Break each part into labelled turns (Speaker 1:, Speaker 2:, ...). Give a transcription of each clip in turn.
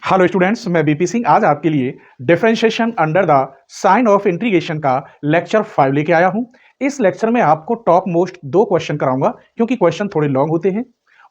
Speaker 1: Hello students, मैं BP Singh आज आपके लिए differentiation under the sign of integration का लेक्चर 5 लेके आया हूं। इस लेक्चर में आपको टॉप मोस्ट 2 क्वेश्चन कराऊंगा क्योंकि क्वेश्चन थोड़े लॉन्ग होते हैं।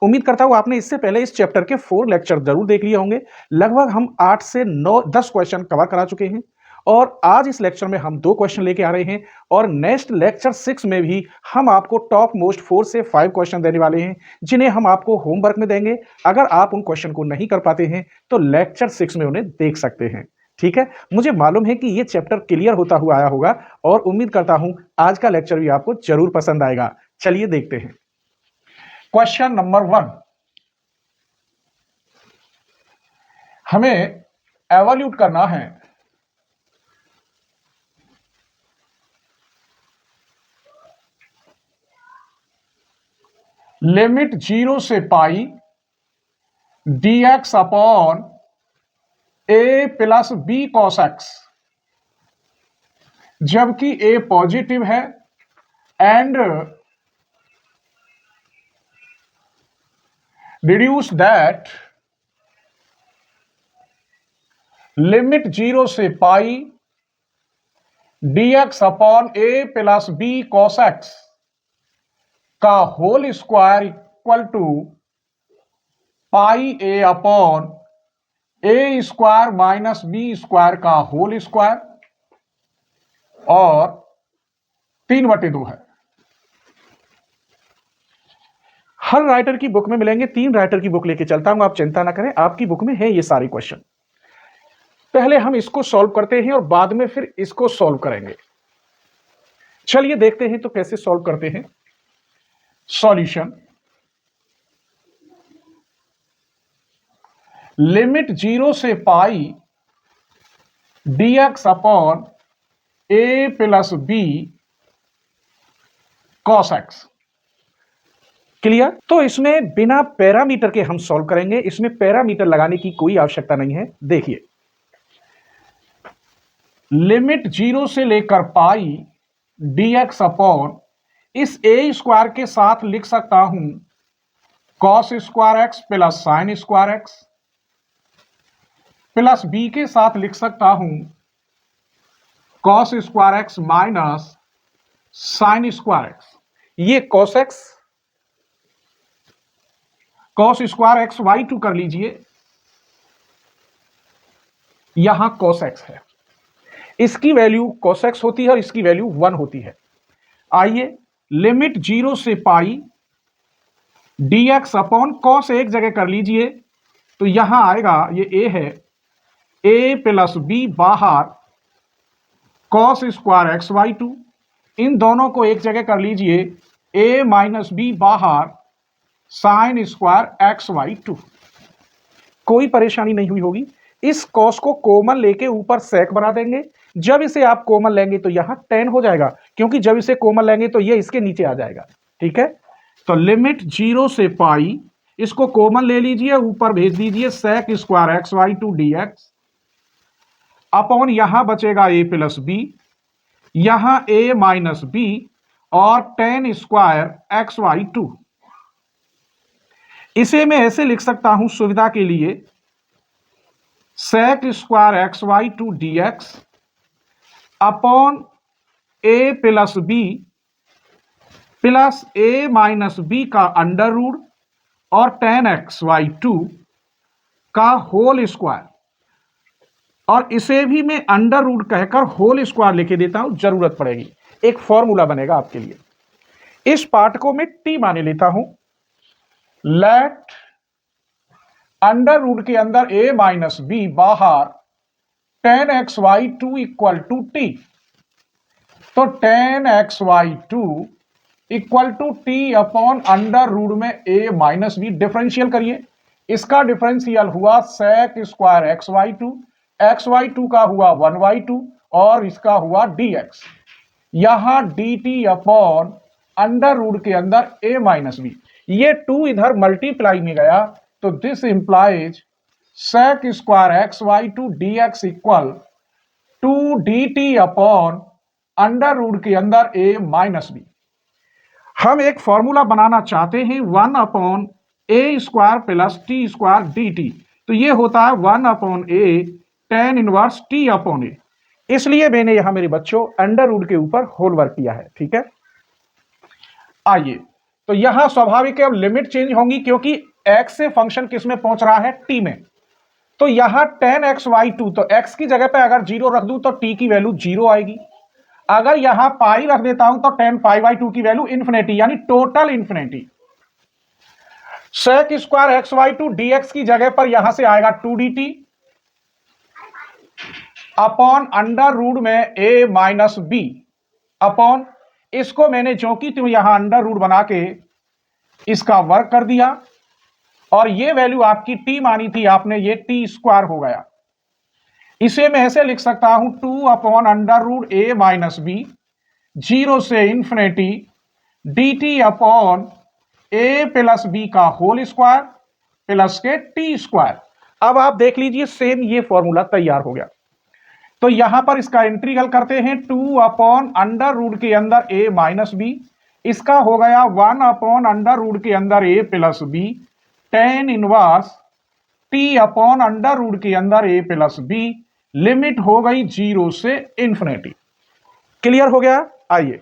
Speaker 1: उम्मीद करता हूं आपने इससे पहले इस चैप्टर के 4 लेक्चर जरूर देख लिए होंगे। लगभग हम 8 से 9 10 क्वेश्चन कवर करा चुके हैं और आज इस लेक्चर में हम 2 क्वेश्चन लेके आ रहे हैं और नेक्स्ट लेक्चर 6 में भी हम आपको टॉप मोस्ट 4 से 5 क्वेश्चन देने वाले हैं जिन्हें हम आपको होमवर्क में देंगे। अगर आप उन क्वेश्चन को नहीं कर पाते हैं तो लेक्चर 6 में उन्हें देख सकते हैं। ठीक है, मुझे मालूम है कि ये चैप्टर क्लियर होता हुआ आया होगा और उम्मीद करता हूं आज का लेक्चर भी आपको जरूर पसंद आएगा। चलिए देखते हैं। क्वेश्चन नंबर 1, हमें एवल्यूट करना है लिमिट 0 से pi dx upon a plus b cos x, जबकि a पॉजिटिव है एंड डिड्यूस दैट लिमिट 0 से pi dx upon a plus b cos x का whole square equal to pi a upon a square minus b square का whole square और 3/2 है। हर writer की book में मिलेंगे, 3 राइटर की बुक लेके चलता हूं, आप चिंता ना करें, आपकी बुक में है ये सारे क्वेश्चन। पहले हम इसको सॉल्व करते हैं और बाद में फिर इसको सॉल्व करेंगे। चलिए देखते हैं तो कैसे सॉल्व करते हैं। सॉल्यूशन, लिमिट 0 से pi dx upon a plus b cos x। Clear? तो इसमें बिना पैरामीटर के हम सॉल्व करेंगे, इसमें पैरामीटर लगाने की कोई आवश्यकता नहीं है। देखिए, लिमिट 0 से लेकर पाई dx अपॉन इस a स्क्वायर के साथ लिख सकता हूं cos square x plus sine square x, plus b के साथ लिख सकता हूं cos square x minus sine square x। ये cos x cos square x y2 कर लीजिए, यहां cos x है, इसकी वैल्यू cos x होती है और इसकी वैल्यू 1 होती है। आइए लिमिट 0 से पाई dx अपॉन cos एक जगह कर लीजिए तो यहां आएगा, ये a है, a प्लस b बाहर cos स्क्वायर x y2, इन दोनों को एक जगह कर लीजिए, a माइनस b बाहर साइन स्क्वायर x y2। कोई परेशानी नहीं हुई होगी। इस cos को कॉमन लेके ऊपर sec बना देंगे। जब इसे आप कॉमन लेंगे तो यहां tan हो जाएगा, क्योंकि जब इसे कॉमन लेंगे तो ये इसके नीचे आ जाएगा। ठीक है, तो लिमिट 0 से पाई, इसको कॉमन ले लीजिए, ऊपर भेज दीजिए sec square x y2 dx upon यहां बचेगा a प्लस b, यहां a माइनस b और tan स्क्वायर x y2। इसे मैं ऐसे लिख सकता हूं सुविधा के लिए, sec square x y2 dx upon a plus b plus a minus b का अंडर रूट और tan x y2 का होल स्क्वायर, और इसे भी मैं अंडर रूट कहकर होल स्क्वायर लिखे देता हूं, जरूरत पड़ेगी। एक फॉर्मूला बनेगा आपके लिए। इस पार्ट को मैं t माने लेता हूं। लेट अंडर रूट के अंदर a माइनस b बाहर tan x y2 equal to t, तो tan x y2 equal to t upon under root में a माइनस b। डिफरेंशियल करिए, इसका डिफरेंशियल हुआ sec स्क्वायर x y2 का हुआ 1/2 और इसका हुआ dx, यहां dt अपॉन अंडर रूट के अंदर a माइनस b। ये 2 इधर मल्टीप्लाई में गया तो this implies sec square x y2 dx equal to dt upon under root के अंदर a माइनस b। हम एक फॉर्मूला बनाना चाहते हैं 1 अपॉन ए square plus T square D T. तो ये होता है 1/a tan inverse t upon A. इसलिए मैंने यहां मेरे बच्चों अंडर रूट के ऊपर होल वर्क किया है। ठीक है, आइए, तो यहां स्वाभाविक है अब लिमिट चेंज होंगी क्योंकि x से फंक्शन किस में पहुंच रहा है, t में। तो यहां tan x/2, तो x की जगह पे अगर 0 रख दूं तो t की वैल्यू 0 आएगी। अगर यहां पाई रख देता हूं तो tan π/2 की वैल्यू इंफिनिटी, यानी total infinity. sec square x/2 dx की जगह पर यहां से आएगा 2dt अपॉन अंडर रूट में a माइनस बी अपॉन, इसको मैंने जो कि त्यों यहां अंडर रूट बना के इसका वर्क कर दिया, और ये वैल्यू आपकी t मानी थी आपने, ये t स्क्वायर हो गया। इसे मैं ऐसे लिख सकता हूं 2 upon under root a minus B 0 से infinity dt upon a plus B का होल स्क्वायर प्लस के टी स्क्वायर। अब आप देख लीजिए सेम ये फॉर्मूला तैयार हो गया। तो यहां पर इसका इंटीग्रल करते हैं 2 अपॉन अंडर रूट के अंदर a माइनस बी, इसका हो गया 1 अपॉन अंडर रूट के अंदर a plus B tan inverse t upon under root के अंदर a प्लस बी, लिमिट हो गई 0 से इंफिनिटी। क्लियर हो गया। आइए,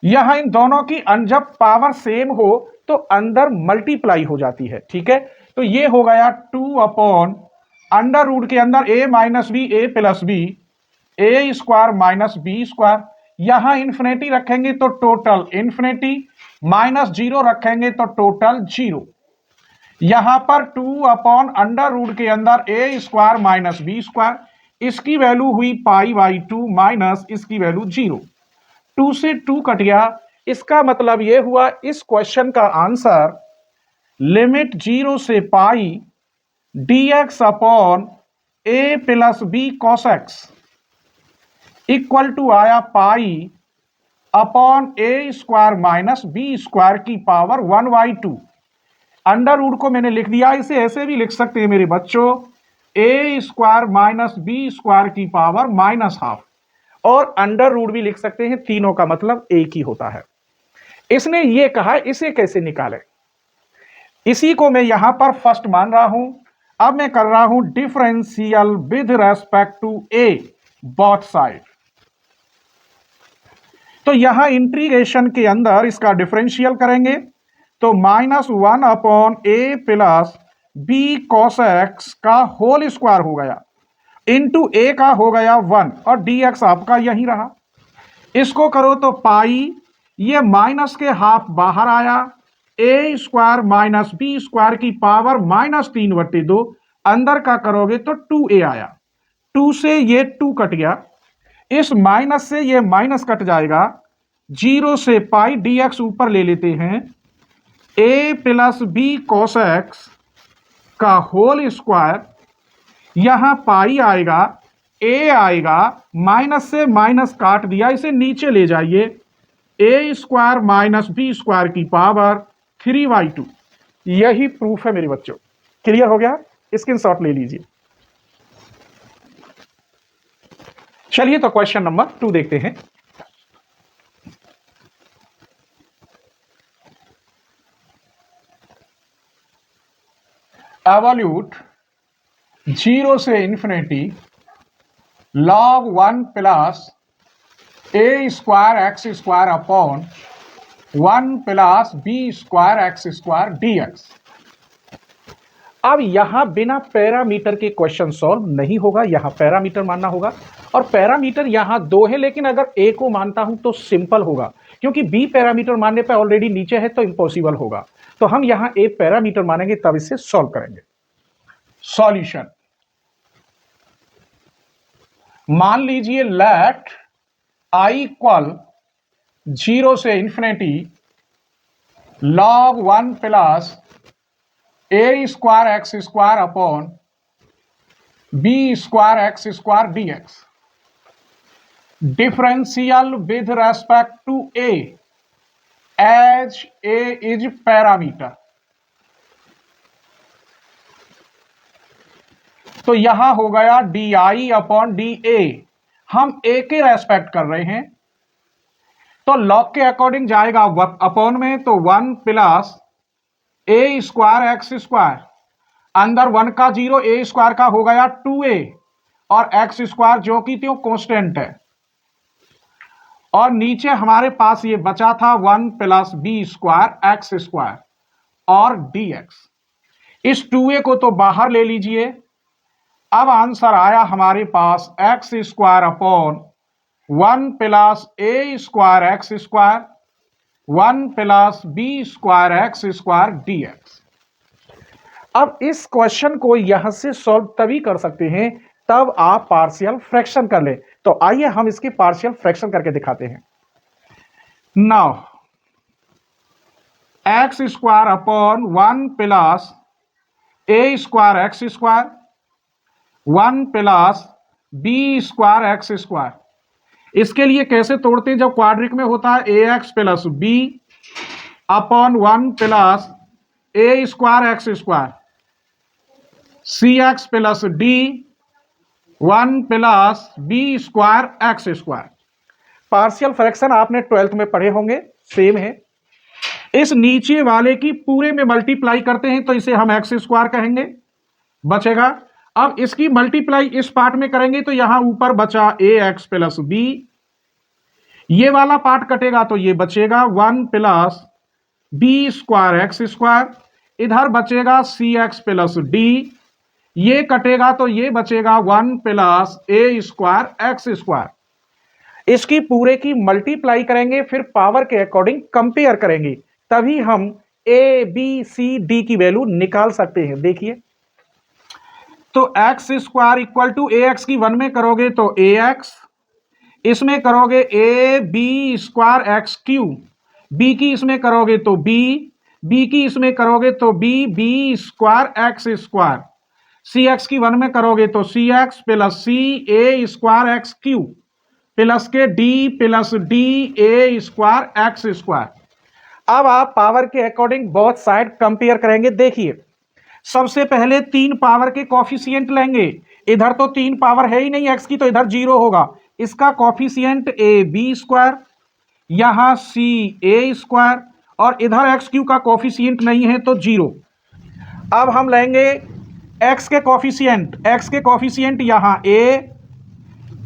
Speaker 1: यहां इन दोनों की जब पावर सेम हो तो अंदर मल्टीप्लाई हो जाती है। ठीक है, तो ये हो गया 2 अपॉन अंडर रूट के अंदर a minus B a plus B a square minus B square. यहां इंफिनिटी रखेंगे तो टोटल इंफिनिटी, माइनस 0 रखेंगे तो टोटल 0। यहां पर 2 अपॉन अंडर रूट के अंदर a square minus B square, इसकी वैल्यू हुई π/2 माइनस इसकी वैल्यू 0। 2 से 2 कट गया। इसका मतलब यह हुआ इस क्वेश्चन का आंसर लिमिट 0 से pi dx upon a plus B cos X equal to आया pi upon a square minus B square की पावर 1/2। अंडर रूट को मैंने लिख दिया, इसे ऐसे भी लिख सकते हैं मेरे बच्चों, a square minus B square की पावर -12, और अंडर रूट भी लिख सकते हैं, तीनों का मतलब एक ही होता है। इसने ये कहा इसे कैसे निकालें, इसी को मैं यहां पर फर्स्ट मान रहा हूं। अब मैं कर रहा हूं differential with respect to a both side. तो यहां इंटीग्रेशन के अंदर इसका डिफरेंशियल करेंगे तो -1 upon a plus B cos X का होल स्क्वायर हो गया, इंटू a का हो गया 1, और dx आपका यही रहा। इसको करो तो पाई, ये माइनस के हाफ बाहर आया, a square minus B square की पावर -3/2, अंदर का करोगे तो 2a आया। 2 से ये 2 कट गया, इस माइनस से ये माइनस कट जाएगा, 0 से पाई dx ऊपर ले लेते हैं, a plus B cos X का होल स्क्वायर, यहां पाई आएगा, a आएगा, माइनस से माइनस काट दिया, इसे नीचे ले जाइए, a square minus B square की पावर 3/2। यही प्रूफ है मेरे बच्चों। क्लियर हो गया, स्क्रीनशॉट ले लीजिए। चलिए तो क्वेश्चन नंबर 2 देखते हैं। एवोल्यूट 0 से infinity log 1 plus a square x square upon 1 plus B square x square dx। अब यहां बिना पैरामीटर के क्वेश्चन सॉल्व नहीं होगा, यहां पैरामीटर मानना होगा, और पैरामीटर यहां 2 है, लेकिन अगर a को मानता हूं तो सिंपल होगा, क्योंकि b पैरामीटर मानने पर ऑलरेडी नीचे है तो इंपॉसिबल होगा। तो हम यहां a पैरामीटर मानेंगे तब इसे सॉल्व करेंगे। सॉल्यूशन, मान लीजिए लेट i इक्वल 0 से infinity log 1 plus a square x square upon b square x square dx। Differential with respect to a as a is parameter. तो यहां हो गया di अपॉन dA, हम a के रेस्पेक्ट कर रहे हैं तो लॉग के अकॉर्डिंग जाएगा अपॉन में, तो 1 प्लस ए स्क्वायर एक्स स्क्वायर, अंदर 1 का 0, ए स्क्वायर का हो गया 2a और एक्स स्क्वायर जो कि त्यों कांस्टेंट है, और नीचे हमारे पास ये बचा था 1 plus B square x square और dx। इस 2a को तो बाहर ले लीजिए। अब आंसर आया हमारे पास एक्स स्क्वायर अपॉन 1 प्लस ए square x square 1 plus B square x square dx। अब इस क्वेश्चन को यहां से सॉल्व तभी कर सकते हैं तब आप पार्शियल फ्रैक्शन कर ले। तो आइए हम इसकी पार्शियल फ्रैक्शन करके दिखाते हैं। Now x square upon 1 plus ए square x square 1 plus B square x square. इसके लिए कैसे तोड़ते हैं? जब क्वाड्रिक में होता है a x plus b upon 1 plus A square x square C x plus d 1 plus B square x square. Partial fraction आपने 12th में पढ़े होंगे, सेम है। इस नीचे वाले की पूरे में मल्टीप्लाई करते हैं तो इसे हम एक्स स्क्वायर कहेंगे, बचेगा। अब इसकी मल्टीप्लाई इस पार्ट में करेंगे तो यहां ऊपर बचा ए एक्स प्लस बी, ये वाला पार्ट कटेगा तो ये बचेगा 1 plus B square x square, इधर बचेगा सी एक्स प्लस डी, ये कटेगा तो ये बचेगा 1 प्लस ए स्क्वायर एक्स स्क्वायर। इसकी पूरे की मल्टीप्लाई करेंगे, फिर पावर के अकॉर्डिंग कंपेयर करेंगे, तभी हम ए बी सी डी की वैल्यू निकाल सकते हैं। देखिए तो X square equal to A X की 1 में करोगे तो ए एक्स, इसमें करोगे A B square X cube, B की इसमें करोगे तो बी की इसमें करोगे तो बी स्क्वायर एक्स स्क्वायर, सी एक्स की 1 में करोगे तो C x plus C A square X cube plus के D plus D A square x square. अब आप पावर के अकॉर्डिंग बोथ साइड कंपेयर करेंगे। देखिए सबसे पहले 3 पावर के कॉफिशिएंट लेंगे, इधर तो 3 पावर है ही नहीं एक्स की तो इधर 0 होगा, इसका कॉफिशिएंट ए बी स्क्वायर, यहां सी ए स्क्वायर और इधर एक्स क्यू का कॉफिशिएंट नहीं है तो 0। अब हम लेंगे एक्स के कॉफिशिएंट यहां ए,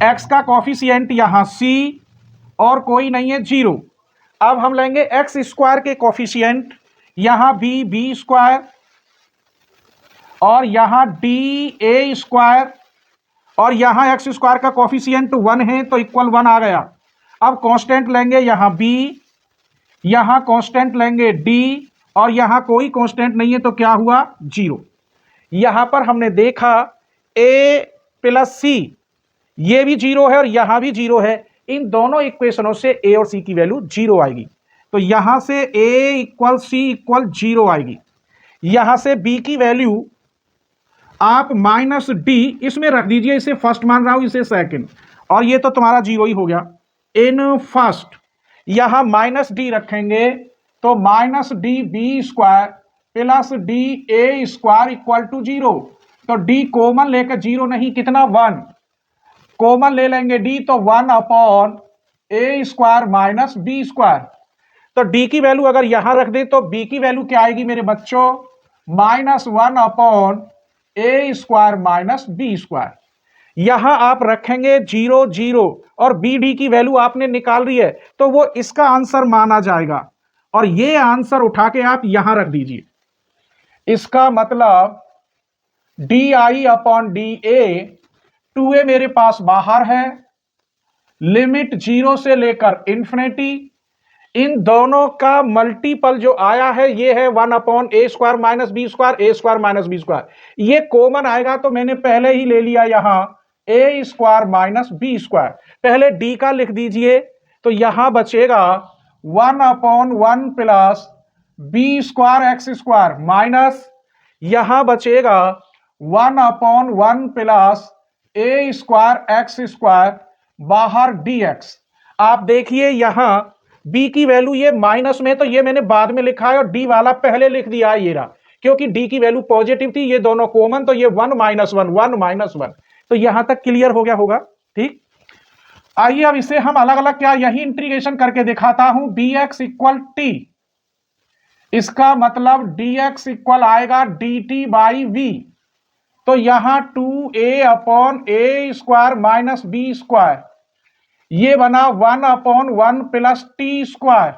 Speaker 1: एक्स का कॉफिशिएंट यहां सी और कोई नहीं है 0। अब हम लेंगे एक्स स्क्वायर के कॉफिशिएंट, यहां बी स्क्वायर और यहां डी ए स्क्वायर और यहां एक्स स्क्वायर का कॉफिशिएंट 1 है तो इक्वल 1 आ गया। अब कांस्टेंट लेंगे यहां बी, यहां कांस्टेंट लेंगे डी और यहां कोई कांस्टेंट नहीं है तो क्या हुआ 0। यहां पर हमने देखा ए प्लस सी ये भी 0 है और यहां भी 0 है, इन दोनों इक्वेशनों से ए और सी की वैल्यू 0 आएगी। तो यहां से ए इक्वल सी इक्वल 0 आएगी। यहां से बी की वैल्यू आप माइनस डी इसमें रख दीजिए, इसे फर्स्ट मान रहा हूं इसे सेकंड, और ये तो तुम्हारा 0 ही हो गया। इन फर्स्ट यहां माइनस डी रखेंगे तो minus D B square plus D A square equal to 0। तो डी कॉमन लेकर 0 नहीं, कितना 1 कॉमन ले लेंगे डी तो 1 अपॉन ए स्क्वायर माइनस बी स्क्वायर। तो डी की वैल्यू अगर यहां रख दे तो बी की वैल्यू क्या आएगी मेरे बच्चों, -1 अपॉन ए स्क्वायर माइनस बी स्क्वायर। यहां आप रखेंगे 0 0 और बी डी की वैल्यू आपने निकाल रही है तो वो इसका आंसर माना जाएगा, और ये आंसर उठा के आप यहां रख दीजिए। इसका मतलब D I upon D A, 2a मेरे पास बाहर है, लिमिट 0 से लेकर इंफिनिटी, इन दोनों का मल्टीपल जो आया है ये है 1 upon A square minus B square, A square minus B square. ये कॉमन आएगा तो मैंने पहले ही ले लिया यहां A square minus B square. पहले डी का लिख दीजिए तो यहां बचेगा 1 upon 1 plus B square x square minus यहां बचेगा 1 अपॉन 1 प्लस ए स्क्वायर एक्स स्क्वायर बाहर डी एक्स। आप देखिए यहां बी की वैल्यू ये माइनस में, तो ये मैंने बाद में लिखा है और डी वाला पहले लिख दिया है ये रहा, क्योंकि डी की वैल्यू पॉजिटिव थी, ये दोनों कॉमन, तो ये 1 -1 1 -1। तो यहां तक क्लियर हो गया होगा। ठीक, आइए अब इसे हम अलग अलग क्या यही इंटीग्रेशन करके दिखाता हूं। bx इक्वल टी, इसका मतलब dx इक्वल आएगा dt बाई वी। तो यहां 2a अपॉन ए स्क्वायर माइनस बी स्क्वायर, ये बना 1/1 प्लस टी स्क्वायर,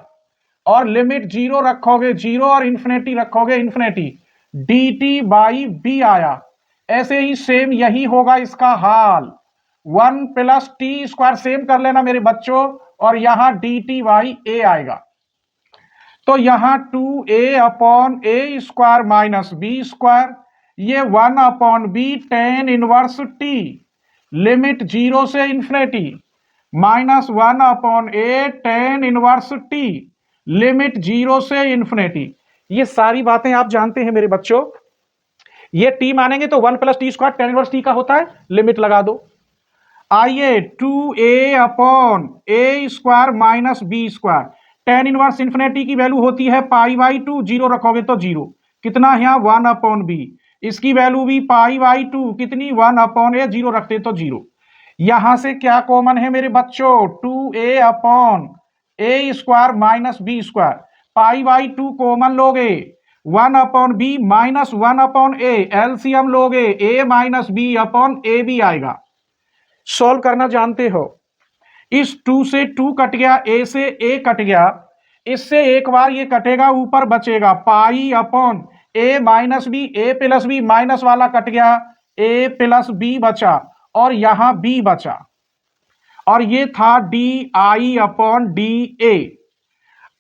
Speaker 1: और लिमिट जीरो रखोगे जीरो और इंफिनिटी रखोगे infinity, D T by B आया। ऐसे ही सेम यही होगा इसका हाल, 1 प्लस टी स्क्वायर सेम कर लेना मेरे बच्चों, और यहां डी टी बाई ए आएगा। तो यहां 2a अपॉन ए स्क्वायर माइनस बी स्क्वायर, ये 1/b tan inverse t, limit zero से infinity, -1/a tan inverse t, limit zero से इंफिनिटी। ये सारी बातें आप जानते हैं मेरे बच्चों। ये टी मानेंगे तो 1 plus T square tan inverse t का होता है, लिमिट लगा दो। आइए 2a अपॉन ए square minus B square, tan inverse infinity की वैल्यू होती है π/2, जीरो रखोगे तो जीरो, कितना है 1/b, इसकी वैल्यू भी π/2, कितनी 1/a, जीरो रखते तो जीरो। यहां से क्या कॉमन है मेरे बच्चों, 2a अपॉन ए square minus B square, π/2 common लोगे, 1/b माइनस 1/a, एलसीएम लोगे, a minus b upon a b आएगा। सॉल्व करना जानते हो, इस 2 से 2 कट गया, a से a कट गया, इससे एक बार ये कटेगा, ऊपर बचेगा pi upon a minus B, a plus B minus वाला कट गया, a प्लस बी बचा, और यहां b बचा, और ये था D I upon D A.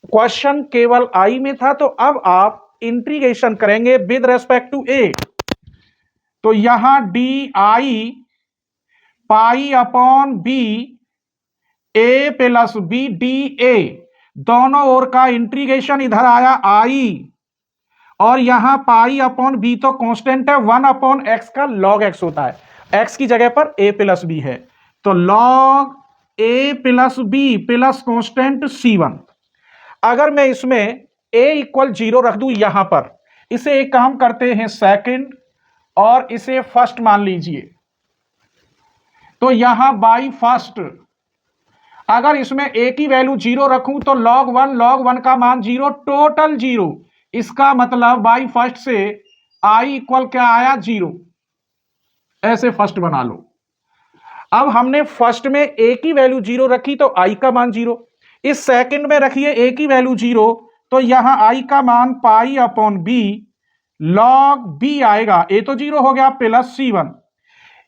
Speaker 1: Question केवल i में था, तो अब आप इंटीग्रेशन करेंगे विद रेस्पेक्ट टू a। तो यहां D I pi upon B A plus B D A, दोनों ओर का इंटीग्रेशन इधर आया आई, और यहां पाई अपॉन बी तो कांस्टेंट है, 1/x का log x होता है, x की जगह पर a प्लस बी है, तो log a plus B plus constant c1। अगर मैं इसमें a इक्वल 0 रख दूं यहां पर, इसे एक काम करते हैं सेकंड और इसे फर्स्ट मान लीजिए, तो यहां बाई फर्स्ट अगर इसमें a की वैल्यू 0 रखूं तो log 1 का मान 0, टोटल 0, इसका मतलब बाई फर्स्ट से i इक्वल क्या आया 0, ऐसे फर्स्ट बना लो। अब हमने फर्स्ट में a की वैल्यू 0 रखी तो i का मान 0, इस सेकंड में रखिए a की वैल्यू 0, तो यहां i का मान pi upon B log b आएगा, a तो 0 हो गया, प्लस c1।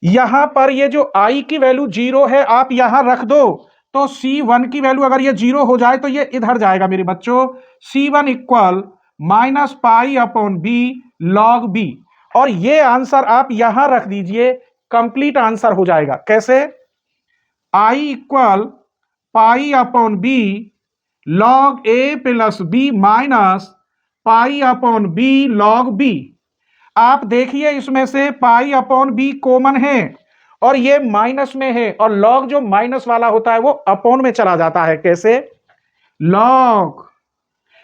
Speaker 1: यहां पर ये जो i की वैल्यू 0 है आप यहां रख दो, तो c1 की वैल्यू अगर ये 0 हो जाए तो ये इधर जाएगा मेरे बच्चों, c1 equal minus pi upon B log b, और ये आंसर आप यहां रख दीजिए, कंप्लीट आंसर हो जाएगा। कैसे, i equal pi upon B log a plus B minus pi upon B log b। आप देखिए इसमें से पाई अपॉन बी कॉमन है और ये माइनस में है, और log जो माइनस वाला होता है वो अपॉन में चला जाता है। कैसे, log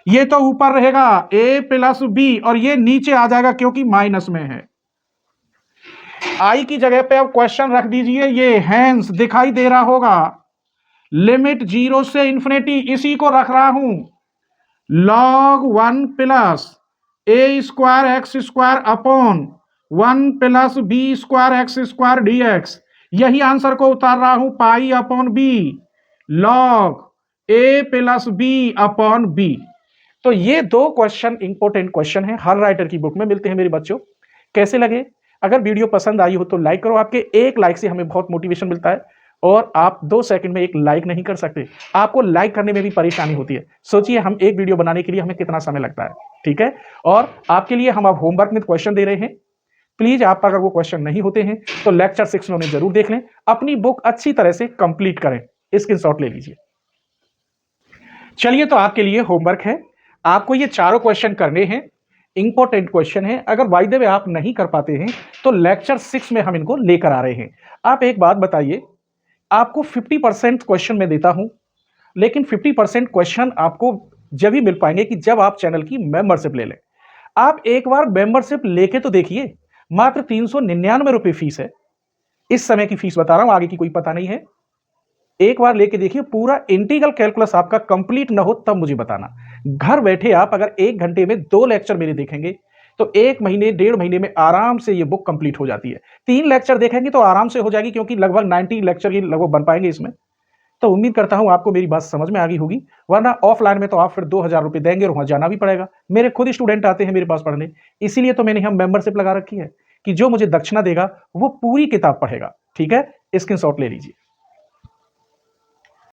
Speaker 1: ये तो ऊपर रहेगा a प्लस बी और ये नीचे आ जाएगा क्योंकि माइनस में है। i की जगह पे अब क्वेश्चन रख दीजिए, ये हैंस दिखाई दे रहा होगा, लिमिट 0 से इंफिनिटी, इसी को रख रहा हूं, log 1 प्लस ए square x square upon 1 plus B square x square d x, यही आंसर को उतार रहा हूं, pi upon B log a plus b upon B. तो ये दो क्वेश्चन इंपॉर्टेंट क्वेश्चन है, हर राइटर की बुक में मिलते हैं मेरे बच्चों। कैसे लगे, अगर वीडियो पसंद आई हो तो लाइक करो, आपके एक लाइक से हमें बहुत मोटिवेशन मिलता है, और आप 2 सेकंड में एक लाइक नहीं कर सकते, आपको लाइक करने में भी परेशानी होती है। सोचिए हम एक वीडियो बनाने के लिए हमें कितना समय लगता है, ठीक है। और आपके लिए हम अब होमवर्क में क्वेश्चन दे रहे हैं, प्लीज आप अगर वो क्वेश्चन नहीं होते हैं तो लेक्चर 6 में जरूर देख लें, अपनी बुक अच्छी तरह से कंप्लीट करें, स्क्रीनशॉट ले लीजिए। चलिए, तो आपके लिए होमवर्क है, आपको ये चारों क्वेश्चन करने हैं, इंपॉर्टेंट क्वेश्चन है। अगर बाय द वे आप नहीं कर पाते हैं तो लेक्चर 6 में हम इनको लेकर आ रहे हैं। आप एक बात बताइए, आपको 50% क्वेश्चन में देता हूं, लेकिन 50% क्वेश्चन आपको जब ही मिल पाएंगे कि जब आप चैनल की मेंबरशिप ले लें। आप एक बार मेंबरशिप लेके तो देखिए, मात्र 399 रुपए फीस है, इस समय की फीस बता रहा हूं, आगे की कोई पता नहीं है। एक बार लेके देखिए, पूरा इंटीग्रल कैलकुलस आपका कंप्लीट ना हो तब मुझे बताना। घर बैठे आप अगर 1 घंटे में 2 लेक्चर मेरे देखेंगे तो 1 महीने 1.5 महीने में आराम से ये बुक कंप्लीट हो जाती है। 3 लेक्चर देखेंगे तो आराम से हो जाएगी, क्योंकि लगभग 90 लेक्चर ही लगभग बन पाएंगे इसमें। तो उम्मीद करता हूं आपको मेरी बात समझ में आ गई होगी, वरना ऑफलाइन में तो आप फिर 2,000 रुपए देंगे और वहां जाना भी पड़ेगा। मेरे खुद स्टूडेंट आते हैं मेरे पास पढ़ने, इसीलिए तो मैंने हम मेंबरशिप लगा रखी है कि जो मुझे दक्षिणा देगा वो पूरी किताब पढ़ेगा। ठीक है, स्क्रीनशॉट ले लीजिए।